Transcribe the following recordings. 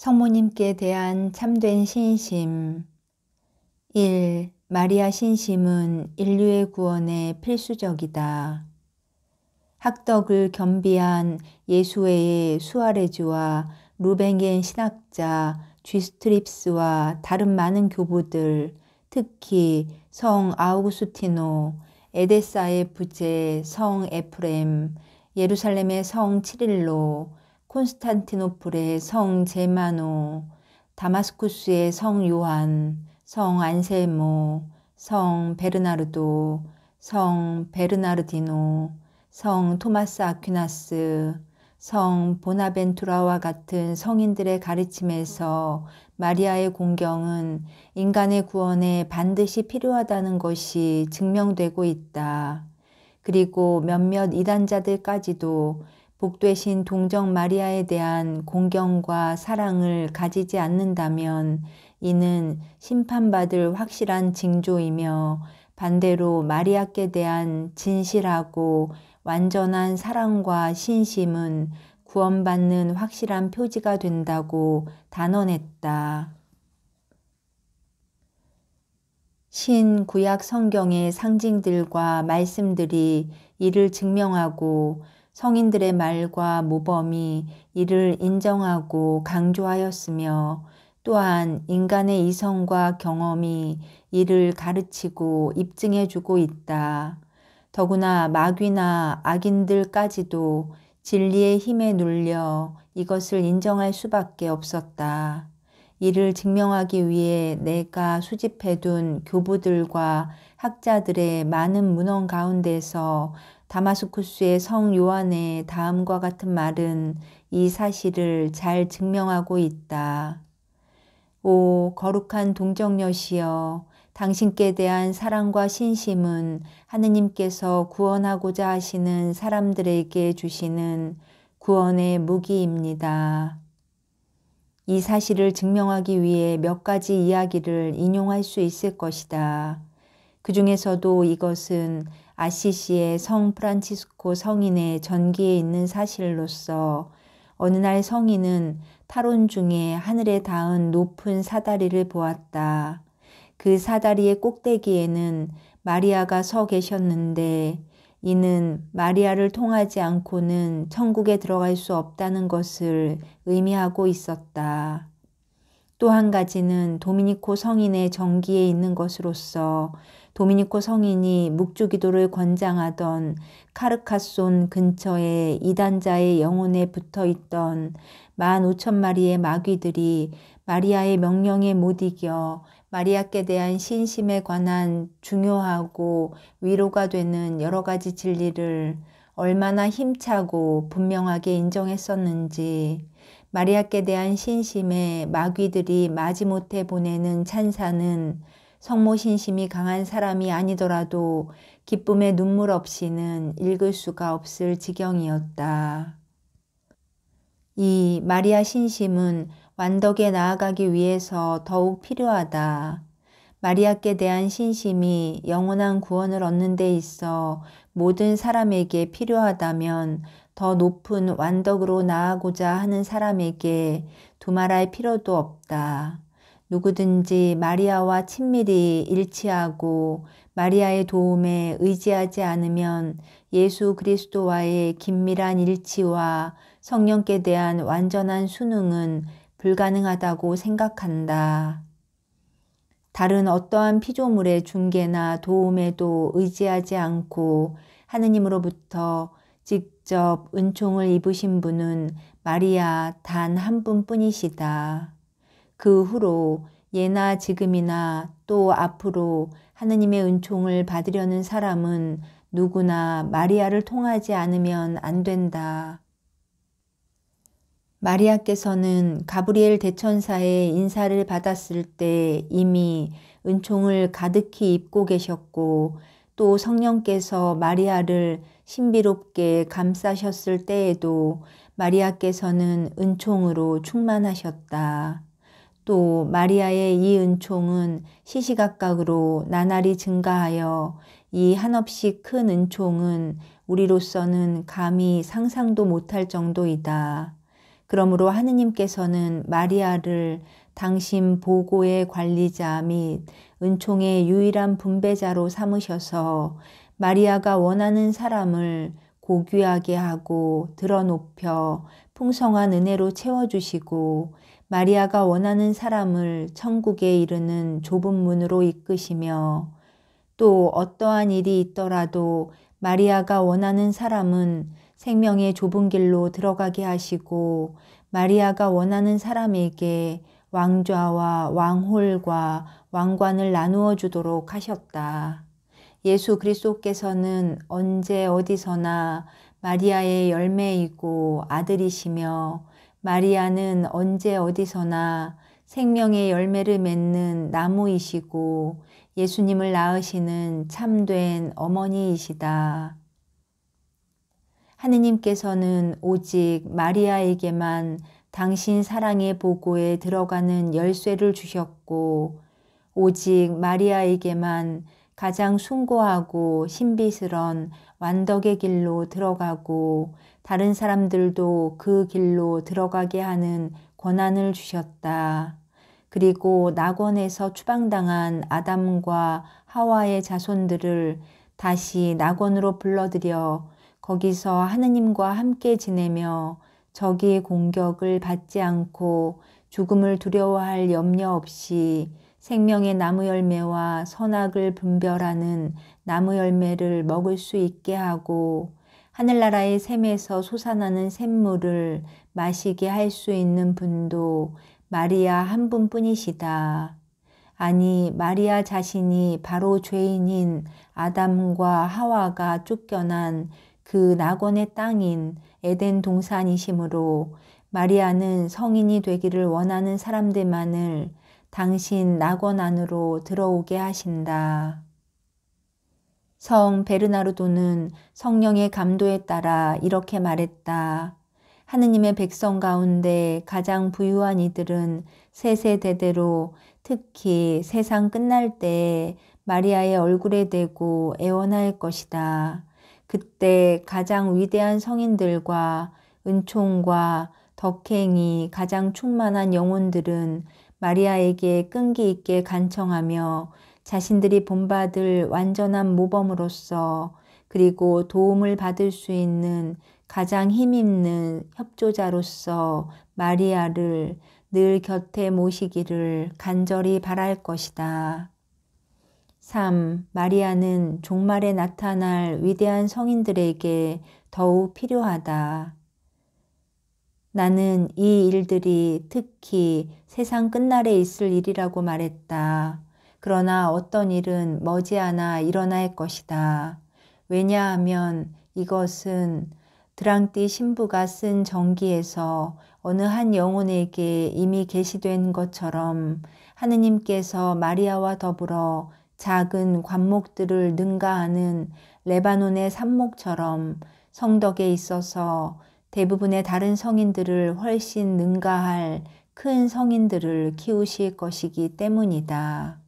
성모님께 대한 참된 신심. 1. 마리아 신심은 인류의 구원에 필수적이다. 학덕을 겸비한 예수회의 수아레즈와 루뱅겐 신학자 쥐스트립스와 다른 많은 교부들, 특히 성 아우구스티노, 에데사의 부제 성 에프렘, 예루살렘의 성 치릴로, 콘스탄티노플의 성 제마노, 다마스쿠스의 성 요한, 성 안셀모, 성 베르나르도, 성 베르나르디노, 성 토마스 아퀴나스, 성 보나벤투라와 같은 성인들의 가르침에서 마리아의 공경은 인간의 구원에 반드시 필요하다는 것이 증명되고 있다. 그리고 몇몇 이단자들까지도 복되신 동정 마리아에 대한 공경과 사랑을 가지지 않는다면 이는 심판받을 확실한 징조이며 반대로 마리아께 대한 진실하고 완전한 사랑과 신심은 구원받는 확실한 표지가 된다고 단언했다. 신구약 성경의 상징들과 말씀들이 이를 증명하고 성인들의 말과 모범이 이를 인정하고 강조하였으며 또한 인간의 이성과 경험이 이를 가르치고 입증해주고 있다. 더구나 마귀나 악인들까지도 진리의 힘에 눌려 이것을 인정할 수밖에 없었다. 이를 증명하기 위해 내가 수집해둔 교부들과 학자들의 많은 문헌 가운데서 다마스쿠스의 성 요한의 다음과 같은 말은 이 사실을 잘 증명하고 있다. 오 거룩한 동정녀시여, 당신께 대한 사랑과 신심은 하느님께서 구원하고자 하시는 사람들에게 주시는 구원의 무기입니다. 이 사실을 증명하기 위해 몇 가지 이야기를 인용할 수 있을 것이다. 그 중에서도 이것은 아시시의 성 프란치스코 성인의 전기에 있는 사실로서 어느 날 성인은 탈원 중에 하늘에 닿은 높은 사다리를 보았다. 그 사다리의 꼭대기에는 마리아가 서 계셨는데 이는 마리아를 통하지 않고는 천국에 들어갈 수 없다는 것을 의미하고 있었다. 또 한 가지는 도미니코 성인의 정기에 있는 것으로서 도미니코 성인이 묵주기도를 권장하던 카르카손 근처에 이단자의 영혼에 붙어있던 15,000마리의 마귀들이 마리아의 명령에 못 이겨 마리아께 대한 신심에 관한 중요하고 위로가 되는 여러 가지 진리를 얼마나 힘차고 분명하게 인정했었는지, 마리아께 대한 신심에 마귀들이 마지못해 보내는 찬사는 성모 신심이 강한 사람이 아니더라도 기쁨의 눈물 없이는 읽을 수가 없을 지경이었다. 이 마리아 신심은 완덕에 나아가기 위해서 더욱 필요하다. 마리아께 대한 신심이 영원한 구원을 얻는 데 있어 모든 사람에게 필요하다면 더 높은 완덕으로 나아가고자 하는 사람에게 두말할 필요도 없다. 누구든지 마리아와 친밀히 일치하고 마리아의 도움에 의지하지 않으면 예수 그리스도와의 긴밀한 일치와 성령께 대한 완전한 순응은 불가능하다고 생각한다. 다른 어떠한 피조물의 중개나 도움에도 의지하지 않고 하느님으로부터 직접 은총을 입으신 분은 마리아 단 한 분뿐이시다. 그 후로 예나 지금이나 또 앞으로 하느님의 은총을 받으려는 사람은 누구나 마리아를 통하지 않으면 안 된다. 마리아께서는 가브리엘 대천사의 인사를 받았을 때 이미 은총을 가득히 입고 계셨고 또 성령께서 마리아를 신비롭게 감싸셨을 때에도 마리아께서는 은총으로 충만하셨다. 또 마리아의 이 은총은 시시각각으로 나날이 증가하여 이 한없이 큰 은총은 우리로서는 감히 상상도 못할 정도이다. 그러므로 하느님께서는 마리아를 당신 보고의 관리자 및 은총의 유일한 분배자로 삼으셔서 마리아가 원하는 사람을 고귀하게 하고 드러높여 풍성한 은혜로 채워주시고 마리아가 원하는 사람을 천국에 이르는 좁은 문으로 이끄시며 또 어떠한 일이 있더라도 마리아가 원하는 사람은 생명의 좁은 길로 들어가게 하시고 마리아가 원하는 사람에게 왕좌와 왕홀과 왕관을 나누어 주도록 하셨다. 예수 그리스도께서는 언제 어디서나 마리아의 열매이고 아들이시며 마리아는 언제 어디서나 생명의 열매를 맺는 나무이시고 예수님을 낳으시는 참된 어머니이시다. 하느님께서는 오직 마리아에게만 당신 사랑의 보고에 들어가는 열쇠를 주셨고 오직 마리아에게만 가장 숭고하고 신비스런 완덕의 길로 들어가고 다른 사람들도 그 길로 들어가게 하는 권한을 주셨다. 그리고 낙원에서 추방당한 아담과 하와의 자손들을 다시 낙원으로 불러들여 거기서 하느님과 함께 지내며 적의 공격을 받지 않고 죽음을 두려워할 염려 없이 생명의 나무 열매와 선악을 분별하는 나무 열매를 먹을 수 있게 하고 하늘나라의 샘에서 솟아나는 샘물을 마시게 할 수 있는 분도 마리아 한 분뿐이시다. 아니 마리아 자신이 바로 죄인인 아담과 하와가 쫓겨난 그 낙원의 땅인 에덴 동산이시므로 마리아는 성인이 되기를 원하는 사람들만을 당신 낙원 안으로 들어오게 하신다. 성 베르나르도는 성령의 감도에 따라 이렇게 말했다. 하느님의 백성 가운데 가장 부유한 이들은 세세대대로 특히 세상 끝날 때에 마리아의 얼굴에 대고 애원할 것이다. 그때 가장 위대한 성인들과 은총과 덕행이 가장 충만한 영혼들은 마리아에게 끈기 있게 간청하며 자신들이 본받을 완전한 모범으로서 그리고 도움을 받을 수 있는 가장 힘있는 협조자로서 마리아를 늘 곁에 모시기를 간절히 바랄 것이다. 3. 마리아는 종말에 나타날 위대한 성인들에게 더욱 필요하다. 나는 이 일들이 특히 세상 끝날에 있을 일이라고 말했다. 그러나 어떤 일은 머지않아 일어날 것이다. 왜냐하면 이것은 드랑띠 신부가 쓴 전기에서 어느 한 영혼에게 이미 계시된 것처럼 하느님께서 마리아와 더불어 작은 관목들을 능가하는 레바논의 삽목처럼 성덕에 있어서 대부분의 다른 성인들을 훨씬 능가할 큰 성인들을 키우실 것이기 때문이다.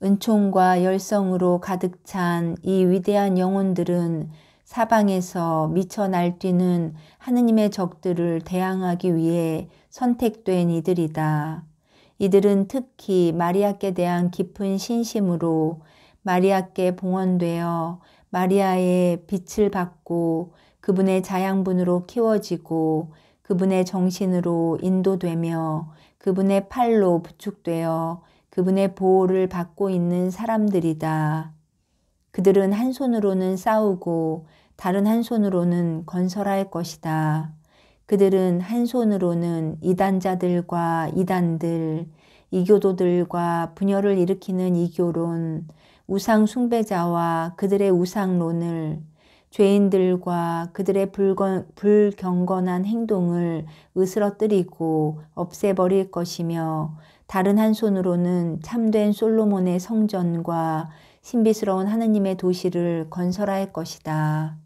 은총과 열성으로 가득 찬 이 위대한 영혼들은 사방에서 미쳐 날뛰는 하느님의 적들을 대항하기 위해 선택된 이들이다. 이들은 특히 마리아께 대한 깊은 신심으로 마리아께 봉헌되어 마리아의 빛을 받고 그분의 자양분으로 키워지고 그분의 정신으로 인도되며 그분의 팔로 부축되어 그분의 보호를 받고 있는 사람들이다. 그들은 한 손으로는 싸우고 다른 한 손으로는 건설할 것이다. 그들은 한 손으로는 이단자들과 이단들, 이교도들과 분열을 일으키는 이교론, 우상 숭배자와 그들의 우상론을, 죄인들과 그들의 불경건한 행동을 으스러뜨리고 없애버릴 것이며 다른 한 손으로는 참된 솔로몬의 성전과 신비스러운 하느님의 도시를 건설할 것이다.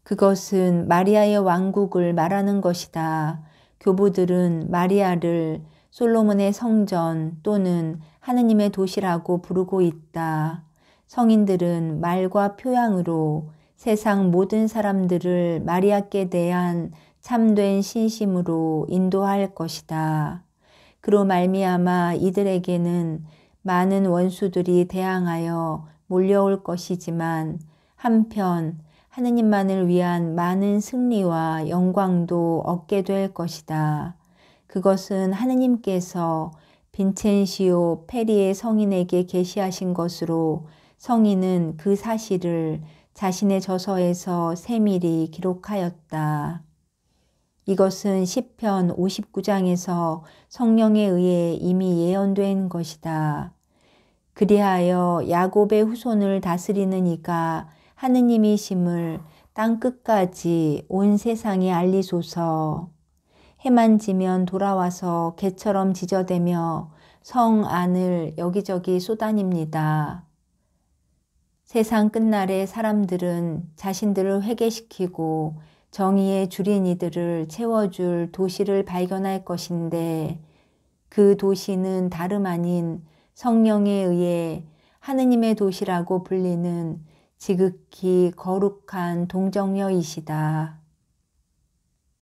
그것은 마리아의 왕국을 말하는 것이다. 교부들은 마리아를 솔로몬의 성전 또는 하느님의 도시라고 부르고 있다. 성인들은 말과 표양으로 세상 모든 사람들을 마리아께 대한 참된 신심으로 인도할 것이다. 그로 말미암아 이들에게는 많은 원수들이 대항하여 몰려올 것이지만 한편 하느님만을 위한 많은 승리와 영광도 얻게 될 것이다. 그것은 하느님께서 빈첸시오 페리의 성인에게 계시하신 것으로 성인은 그 사실을 자신의 저서에서 세밀히 기록하였다. 이것은 시편 59장에서 성령에 의해 이미 예언된 것이다. 그리하여 야곱의 후손을 다스리는 이가 하느님이심을 땅 끝까지 온 세상에 알리소서. 해만 지면 돌아와서 개처럼 지저대며 성 안을 여기저기 쏘다닙니다. 세상 끝날에 사람들은 자신들을 회개시키고 정의의 주린 이들을 채워줄 도시를 발견할 것인데 그 도시는 다름 아닌 성령에 의해 하느님의 도시라고 불리는 지극히 거룩한 동정여이시다.